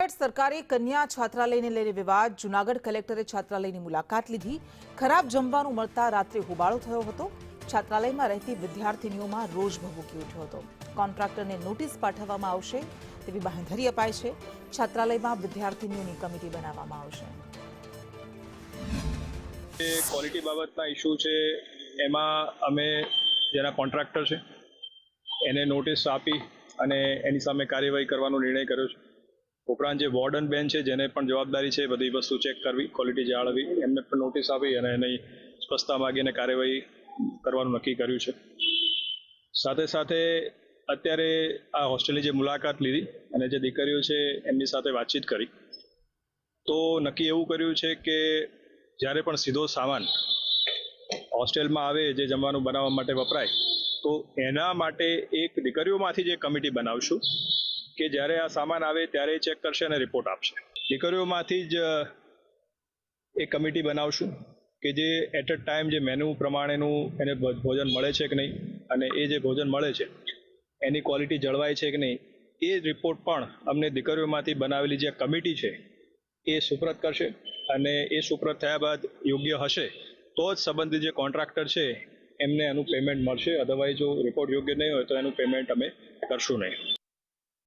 જૂનાગઢ સરકારે કન્યા છાત્રાલયને લઈને વિવાદ. જૂનાગઢ કલેક્ટરે છાત્રાલયની મુલાકાત લીધી. ખરાબ જમવાનું મળતા રાત્રે હોબાળો થયો હતો. છાત્રાલયમાં રહેતી વિદ્યાર્થીનીઓમાં રોષ ભભૂકી ઉઠ્યો હતો. કોન્ટ્રાક્ટરને નોટિસ પાઠવવામાં આવશે તેવી બાંહેધરી અપાઈ છે. છાત્રાલયમાં વિદ્યાર્થીનીઓની કમિટી બનાવવામાં આવશે. ક્વોલિટી બાબતના ઇસ્યુ છે, એમાં અમે જેના કોન્ટ્રાક્ટર છે એને નોટિસ આપી અને એની સામે કાર્યવાહી કરવાનો નિર્ણય કર્યો છે. ઉપરાંત જે વોર્ડન બેન છે જેને પણ જવાબદારી છે બધી વસ્તુ ચેક કરવી, ક્વોલિટી જાળવવી, એમને પણ નોટિસ આપી અને એની સ્પષ્ટતા માગીને કાર્યવાહી કરવાનું નક્કી કર્યું છે. સાથે સાથે અત્યારે આ હોસ્ટેલની જે મુલાકાત લીધી અને જે દીકરીઓ છે એમની સાથે વાતચીત કરી તો નક્કી એવું કર્યું છે કે જ્યારે પણ સીધો સામાન હોસ્ટેલમાં આવે જે જમવાનું બનાવવા માટે વપરાય તો એના માટે એક દીકરીઓમાંથી જ એક કમિટી બનાવશું કે જ્યારે આ સામાન આવે ત્યારે ચેક કરશે અને રિપોર્ટ આપશે. દીકરીઓમાંથી જ એક કમિટી બનાવશું કે જે એટ અ ટાઈમ જે મેનુ પ્રમાણેનું એને ભોજન મળે છે કે નહીં અને એ જે ભોજન મળે છે એની ક્વોલિટી જળવાય છે કે નહીં એ રિપોર્ટ પણ અમને દીકરીઓમાંથી બનાવેલી જે કમિટી છે એ સુપ્રત કરશે અને એ સુપ્રત થયા બાદ યોગ્ય હશે તો જ સંબંધિત જે કોન્ટ્રાક્ટર છે એમને એનું પેમેન્ટ મળશે. અધરવાઇઝ જો રિપોર્ટ યોગ્ય નહીં હોય તો એનું પેમેન્ટ અમે કરશું નહીં.